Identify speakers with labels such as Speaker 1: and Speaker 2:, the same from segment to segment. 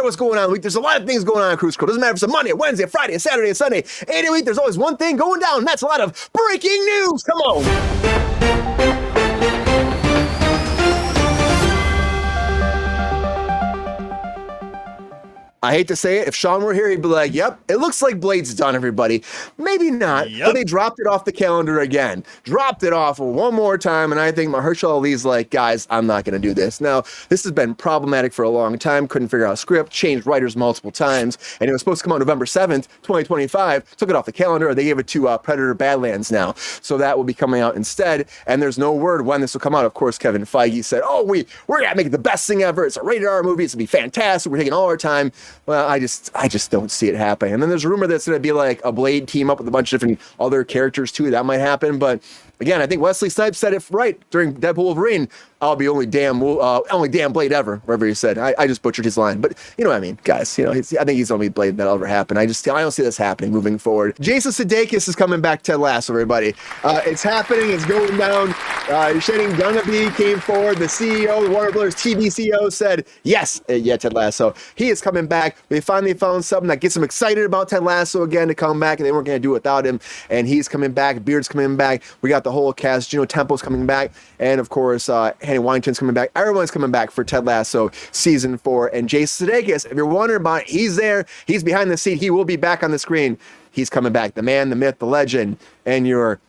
Speaker 1: matter what's going on in the week, there's a lot of things going on in Kruse. Doesn't matter if it's a Monday, a Wednesday, a Friday, a Saturday, a Sunday. Any week, there's always one thing going down, and that's a lot of breaking news. Come on. I hate to say it. If Sean were here, he'd be like, yep, it looks like Blade's done, everybody. Maybe not, but they dropped it off the calendar again. Dropped it off one more time, and I think Mahershala Ali's like, guys, I'm not going to do this. Now, this has been problematic for a long time. Couldn't figure out a script, changed writers multiple times, and it was supposed to come out November 7th, 2025. Took it off the calendar. They gave it to Predator Badlands now. So that will be coming out instead, and there's no word when this will come out. Of course, Kevin Feige said, oh, we're going to make it the best thing ever. It's a rated R movie. It's going to be fantastic. We're taking all our time. Well, I just don't see it happening. And then there's a rumor that's going to be like a Blade team up with a bunch of different other characters too. That might happen. But again, I think Wesley Snipes said it right during Deadpool Wolverine. I'll be only damn Blade ever, whatever he said. I just butchered his line, but you know what I mean, guys. You know, I think he's the only Blade that'll ever happen. I don't see this happening moving forward. Jason Sudeikis is coming back. Ted Lasso, everybody. It's happening. It's going down. Gunn DC came forward. The CEO, the Warner Brothers TV CEO, said yes. Ted Lasso. He is coming back. They finally found something that gets them excited about Ted Lasso again to come back, and they weren't going to do it without him. And he's coming back. Beard's coming back. We got the whole cast. Gino Tempo's coming back, and of course, Weinstein's coming back. Everyone's coming back for Ted Lasso season 4. And Jason Sudeikis, if you're wondering about it, he's there. He's behind the seat. He will be back on the screen. He's coming back. The man, the myth, the legend, and your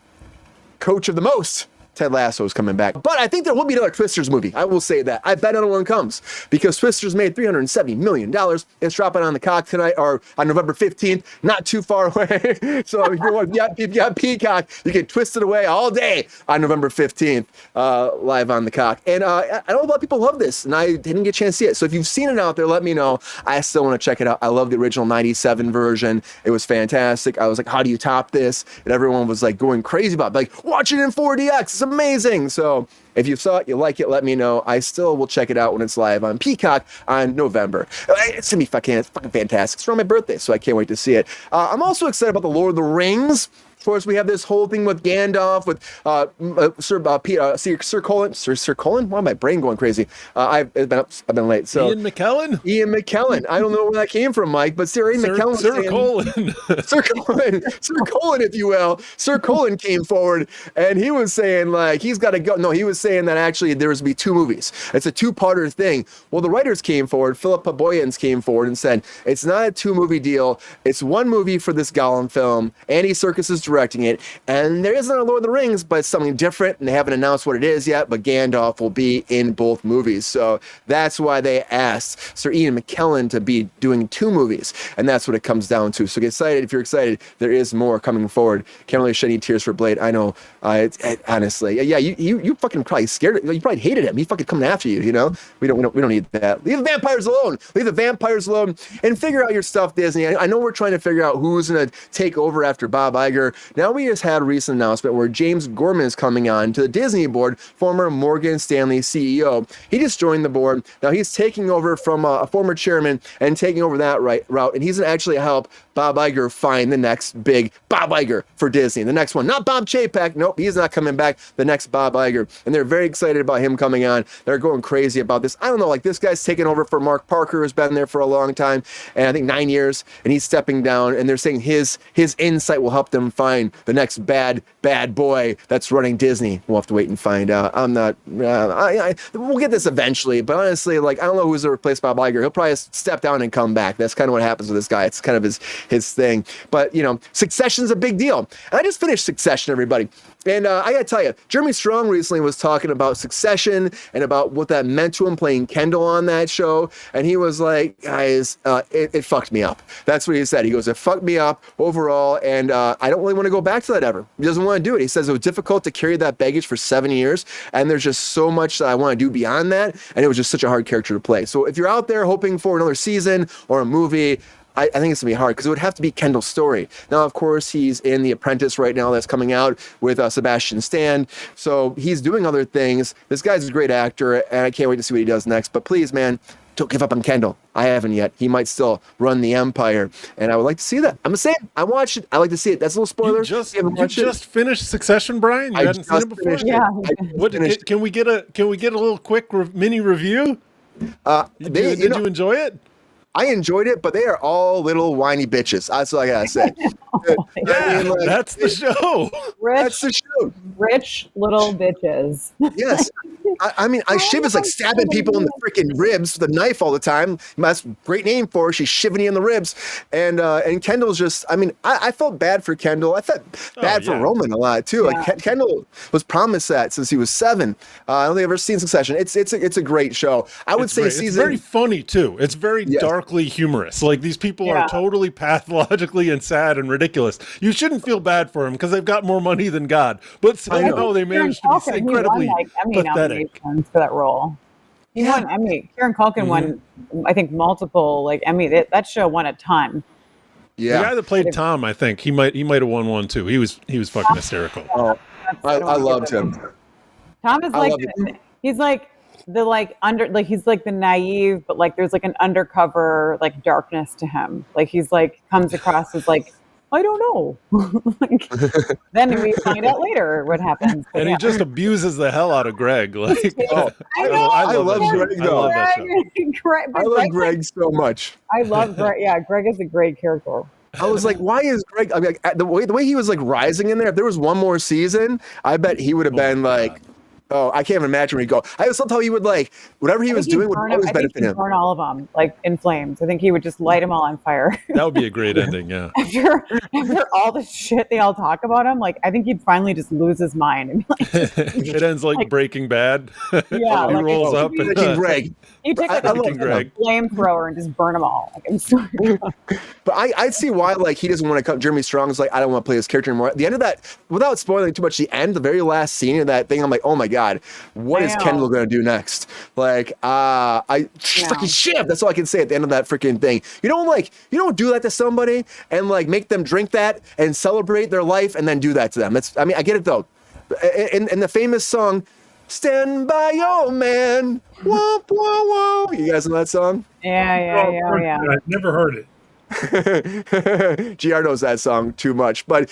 Speaker 1: coach of the most. Ted Lasso is coming back. But I think there will be another Twisters movie. I will say that. I bet another one comes because Twisters made $370 million. It's dropping on the cock tonight or on November 15th. Not too far away. So if you got Peacock, you can twist it away all day on November 15th, live on the cock. And I know a lot of people love this, and I didn't get a chance to see it. So if you've seen it out there, let me know. I still want to check it out. I love the original 97 version. It was fantastic. I was like, how do you top this? And everyone was like going crazy about it. Like, watch it in 4DX. It's amazing. So if you saw it, you like it, let me know. I still will check it out when it's live on Peacock on November. It's gonna be fucking fantastic. It's around my birthday, so I can't wait to see it. I'm also excited about the Lord of the Rings. Of course, we have this whole thing with Gandalf, with Sir Colin. Why am my brain going crazy? I've been late. So Ian McKellen. I don't know where that came from, Mike, but Ian McKellen. Sir Colin, if you will. Sir Colin came forward, and he was saying like he's got to go. No, he was saying that actually there was to be 2 movies. It's a 2-parter thing. Well, the writers came forward. Philip Boyens came forward and said it's not a 2-movie deal. It's 1 movie for this Gollum film. Andy Serkis is directing it, and there isn't a Lord of the Rings, but it's something different, and they haven't announced what it is yet, but Gandalf will be in both movies. So that's why they asked Sir Ian McKellen to be doing 2 movies, and that's what it comes down to. So get excited. If you're excited, there is more coming forward. Can't really shed any tears for Blade. I know, honestly. Yeah, you fucking probably scared it. You probably hated him. He's fucking coming after you, you know? We don't need that. Leave the vampires alone. Leave the vampires alone and figure out your stuff, Disney. I know we're trying to figure out who's going to take over after Bob Iger. Now we just had a recent announcement where James Gorman is coming on to the Disney board, former Morgan Stanley CEO. He just joined the board. Now he's taking over from a former chairman and taking over that route, and he's going to actually help Bob Iger find the next big Bob Iger for Disney. The next one, not Bob Chapek. Nope, he's not coming back. The next Bob Iger. And they're very excited about him coming on. They're going crazy about this. I don't know, like this guy's taking over for Mark Parker, who's been there for a long time, and I think 9 years, and he's stepping down, and they're saying his insight will help them find the next bad boy that's running Disney. We'll have to wait and find out. I'm not, we'll get this eventually, but honestly, like, I don't know who's going to replace Bob Iger. He'll probably step down and come back. That's kind of what happens with this guy. It's kind of his thing. But, you know, Succession's a big deal. And I just finished Succession, everybody. And I got to tell you, Jeremy Strong recently was talking about Succession and about what that meant to him playing Kendall on that show. And he was like, guys, it fucked me up. That's what he said. He goes, it fucked me up overall. And I don't really want to go back to that ever. He doesn't want to do it. He says it was difficult to carry that baggage for 7 years. And there's just so much that I want to do beyond that. And it was just such a hard character to play. So if you're out there hoping for another season or a movie, I think it's going to be hard because it would have to be Kendall's story. Now, of course, he's in The Apprentice right now that's coming out with Sebastian Stan. So he's doing other things. This guy's a great actor, and I can't wait to see what he does next. But please, man, don't give up on Kendall. I haven't yet. He might still run the empire, and I would like to see that. I'm saying I watched it. I like to see it. That's a little spoiler.
Speaker 2: You just finished Succession, Brian? You hadn't seen it before?
Speaker 3: Yeah.
Speaker 2: Can we get a little quick mini review? Did you enjoy it?
Speaker 1: I enjoyed it, but they are all little whiny bitches. That's all I gotta say.
Speaker 2: That's the show.
Speaker 1: That's the show.
Speaker 3: Rich little bitches.
Speaker 1: Yes. I mean, Shiv is like stabbing people in the freaking ribs with a knife all the time. That's a great name for her. She's shiving you in the ribs. And Kendall's just, I mean, I felt bad for Kendall. I felt bad for Roman a lot too.
Speaker 3: Yeah.
Speaker 1: Like Kendall was promised that since he was 7. I don't think I've ever seen Succession. It's a great show. I would say season.
Speaker 2: It's very funny too. It's very darkly humorous. Like these people are totally pathologically and sad and ridiculous. You shouldn't feel bad for them because they've got more money than God. But somehow they managed to be incredibly pathetic
Speaker 3: for that role. He won Emmy. Kieran Culkin won, I think, multiple Emmy. That show won a ton.
Speaker 1: Yeah,
Speaker 2: the guy that played Tom, I think he might have won one too. He was fucking hysterical.
Speaker 1: Oh, I loved him.
Speaker 3: Tom is he's like he's like the naive, but there's an undercover darkness to him. He's comes across as I don't know. Then we find out later what happens.
Speaker 2: And he just abuses the hell out of Greg.
Speaker 1: I love Greg though. I love Greg so much.
Speaker 3: I love Greg. Yeah, Greg is a great character.
Speaker 1: I was like, why is Greg? I mean, the way he was rising in there. If there was one more season, I bet he would have been God. Oh, I can't even imagine where he'd go. I just love how he would whatever he was doing would always benefit him.
Speaker 3: Burn all of them in flames. I think he would just light them all on fire.
Speaker 2: That would be a great ending. Yeah.
Speaker 3: after all the shit they all talk about him, I think he'd finally just lose his mind. And
Speaker 2: it ends like Breaking Bad.
Speaker 3: Yeah,
Speaker 2: he rolls up and
Speaker 1: Greg.
Speaker 3: You take a flamethrower and just burn them all. I'm sorry.
Speaker 1: But I'd see why he doesn't want to come. Jeremy Strong's I don't want to play this character anymore. At the end of that, without spoiling too much, the end, the very last scene of that thing, I'm like, oh my God, what is Kendall gonna do next? Fucking Shiv. That's all I can say at the end of that freaking thing. You don't do that to somebody and make them drink that and celebrate their life and then do that to them. I get it though. In the famous song, "Stand by your man." Womp, womp, womp. You guys know that song?
Speaker 3: Yeah.
Speaker 4: I've never heard it.
Speaker 1: GR knows that song too much, but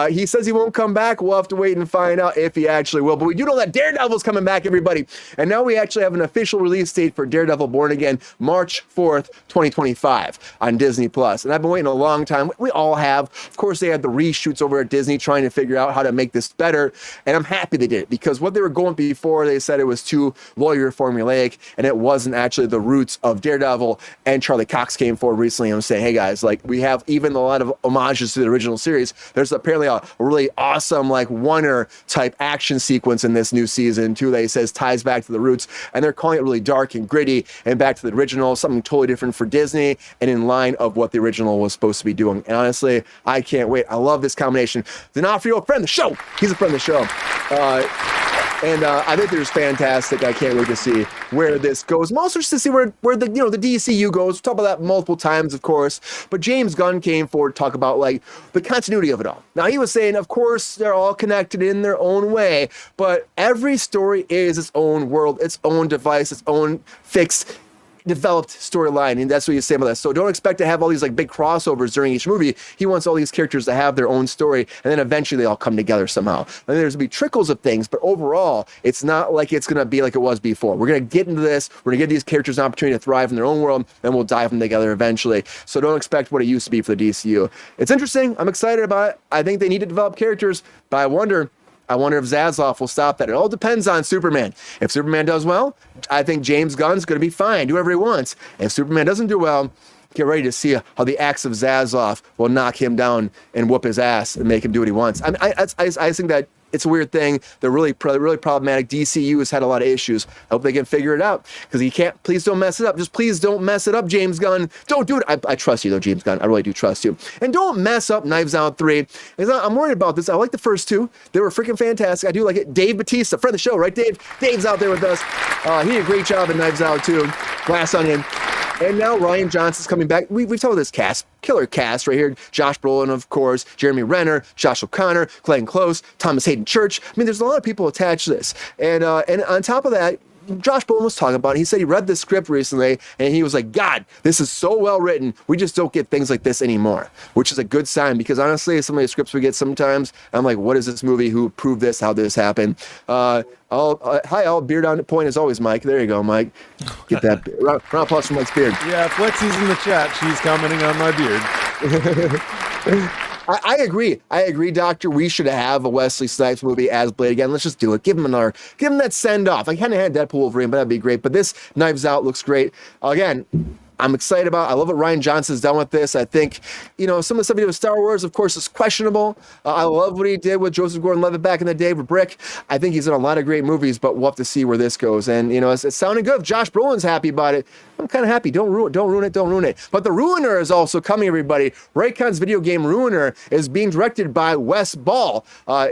Speaker 1: he says he won't come back. We'll have to wait and find out if he actually will. But we do know that Daredevil's coming back, everybody. And now we actually have an official release date for Daredevil Born Again, March 4th, 2025 on Disney Plus. And I've been waiting a long time. We all have. Of course, they had the reshoots over at Disney trying to figure out how to make this better. And I'm happy they did it because what they were going before, they said it was too lawyer formulaic and it wasn't actually the roots of Daredevil. And Charlie Cox came forward recently and was saying, hey guys, we have even a lot of homages to the original series. There's apparently a really awesome Wonder type action sequence in this new season too that he says ties back to the roots, and they're calling it really dark and gritty and back to the original, something totally different for Disney and in line of what the original was supposed to be doing. And honestly, I can't wait. I love this combination. D'Onofrio, a friend of the show. He's a friend of the show. And I think they're just fantastic. I can't wait to see where this goes. I'm also just to see where the the DCU goes. We'll talk about that multiple times, of course. But James Gunn came forward to talk about the continuity of it all. Now he was saying, of course, they're all connected in their own way, but every story is its own world, its own device, its own fixed, developed storyline, and that's what you say about that. So don't expect to have all these big crossovers during each movie. He wants all these characters to have their own story, and then eventually they all come together somehow. And there's gonna be trickles of things, but overall, it's not like it's gonna be like it was before. We're gonna get into this. We're gonna give these characters an opportunity to thrive in their own world, and we'll dive them together eventually. So don't expect what it used to be for the DCU. It's interesting. I'm excited about it. I think they need to develop characters, but I wonder if Zaslav will stop that. It all depends on Superman. If Superman does well, I think James Gunn's going to be fine, do whatever he wants. If Superman doesn't do well, get ready to see how the axe of Zaslav will knock him down and whoop his ass and make him do what he wants. I think that it's a weird thing. They're really problematic. DCU has had a lot of issues. I hope they can figure it out because you can't. Please don't mess it up. Just please don't mess it up, James Gunn. Don't do it. I trust you though, James Gunn. I really do trust you. And don't mess up Knives Out 3. I'm worried about this. I like the first two. They were freaking fantastic. I do like it. Dave Bautista, friend of the show, right, Dave? Dave's out there with us. He did a great job in Knives Out too. Glass Onion. And now Ryan Johnson's coming back. We've told this cast, killer cast right here. Josh Brolin, of course, Jeremy Renner, Josh O'Connor, Glenn Close, Thomas Hayden Church. I mean, there's a lot of people attached to this. And on top of that, Josh Brolin was talking about it. He said he read the script recently, and he was like, God, this is so well written. We just don't get things like this anymore, which is a good sign, because honestly, some of the scripts we get sometimes, I'm like, what is this movie? Who approved this? How did this happen? Hi, all beard on point as always, Mike. There you go, Mike. Get that round of applause for Mike's beard.
Speaker 2: Yeah, Flexi's in the chat. She's commenting on my beard.
Speaker 1: I agree, Doctor. We should have a Wesley Snipes movie as Blade again. Let's just do it. Give him that send off. I kind of had Deadpool Wolverine, but that'd be great. But this Knives Out looks great. Again, I'm excited about it. I love what Rian Johnson's done with this. I think, some of the stuff he did with Star Wars, of course, is questionable. I love what he did with Joseph Gordon-Levitt back in the day with Brick. I think he's in a lot of great movies, but we'll have to see where this goes. And, it's sounding good. If Josh Brolin's happy about it, I'm kind of happy. Don't ruin it. But The Ruiner is also coming, everybody. Raycon's video game Ruiner is being directed by Wes Ball.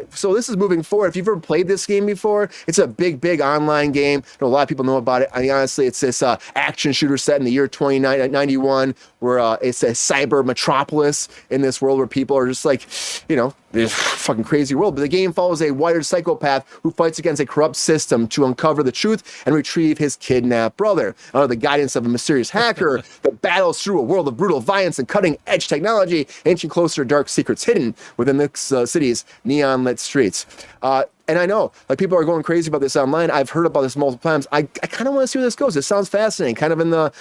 Speaker 1: So this is moving forward. If you've ever played this game before, it's a big online game. A lot of people know about it. I mean, honestly, it's this action shooter set in the year 2091, where it's a cyber metropolis in this world where people are just like, this fucking crazy world. But the game follows a wired psychopath who fights against a corrupt system to uncover the truth and retrieve his kidnapped brother. Under the guidance of a mysterious hacker that battles through a world of brutal violence and cutting-edge technology, inching closer to dark secrets hidden within the city's neon-lit streets. And I know, people are going crazy about this online. I've heard about this multiple times. I kind of want to see where this goes. It sounds fascinating, kind of in the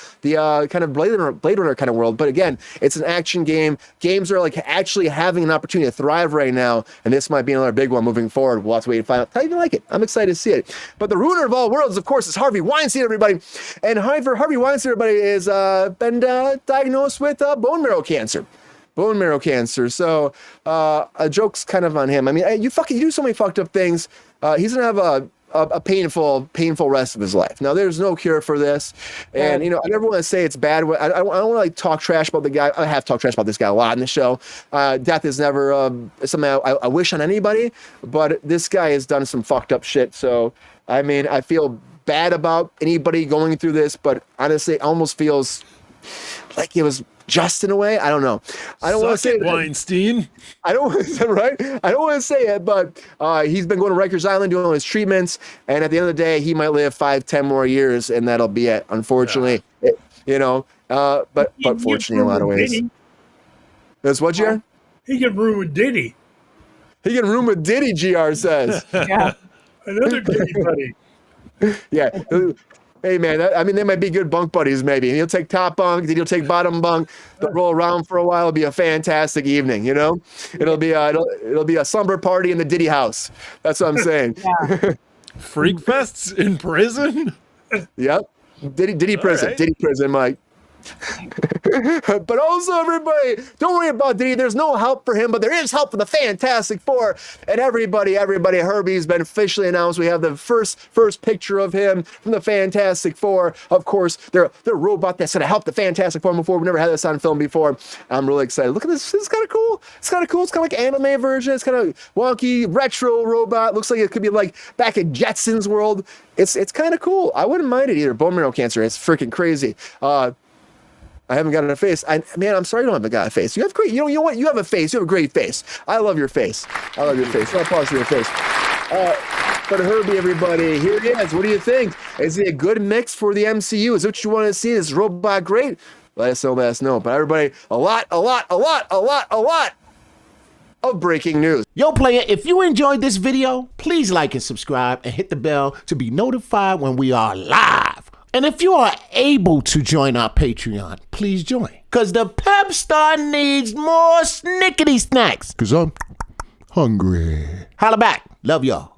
Speaker 1: kind of Blade Runner kind of world. But again, it's an action game. Games are actually having an opportunity to thrive right now, and this might be another big one moving forward. We'll have to wait and find out how you like it. I'm excited to see it. But the ruiner of all worlds, of course, is Harvey Weinstein, everybody. And Harvey Weinstein, everybody, is been diagnosed with bone marrow cancer. So a joke's kind of on him. I mean, you do so many fucked up things. He's gonna have a painful rest of his life. Now, there's no cure for this, and I never want to say it's bad. I don't want to talk trash about the guy. I have talked trash about this guy a lot in the show. Death is never something I wish on anybody, but this guy has done some fucked up shit. So I mean, I feel bad about anybody going through this, but honestly, it almost feels like it was just in a way. I don't know. I don't want to say it,
Speaker 2: Weinstein.
Speaker 1: I don't want to say, right. I don't want to say it, but he's been going to Rikers Island doing all his treatments, and at the end of the day, he might live 5-10 more years, and that'll be it. Unfortunately, but fortunately, in a lot of ways. That's what, GR?
Speaker 4: He can room with Diddy.
Speaker 1: He can room with Diddy, GR says.
Speaker 3: Yeah.
Speaker 4: Another Diddy buddy.
Speaker 1: Yeah. Hey, man, they might be good bunk buddies, maybe. He'll take top bunk, then he'll take bottom bunk. They'll roll around for a while. It'll be a fantastic evening, It'll be a slumber party in the Diddy house. That's what I'm saying.
Speaker 3: Yeah.
Speaker 2: Freak fests in prison?
Speaker 1: Yep. Diddy prison. Right. Diddy prison, Mike. But also, everybody, don't worry about Diddy. There's no help for him, but there is help for the Fantastic Four. And everybody, Herbie's been officially announced. We have the first picture of him from the Fantastic Four. Of course, they're a robot that's going to help the Fantastic Four before. We've never had this on film before. I'm really excited. Look at this. This is kind of cool. It's kind of like an anime version. It's kind of wonky, retro robot. Looks like it could be like back in Jetsons world. It's kind of cool. I wouldn't mind it either. Bone marrow cancer. It's freaking crazy. I haven't got a face. I'm sorry you don't have a face. You have great. You know what? You have a face. You have a great face. I love your face. I'll pause for your face. But Herbie, everybody, here it is. What do you think? Is it a good mix for the MCU? Is it what you want to see? Is robot great? Let us know. But everybody, a lot of breaking news.
Speaker 5: Yo, player, if you enjoyed this video, please like and subscribe and hit the bell to be notified when we are live. And if you are able to join our Patreon, please join. Because the Pepestar needs more snickety snacks. Because I'm hungry. Holla back. Love y'all.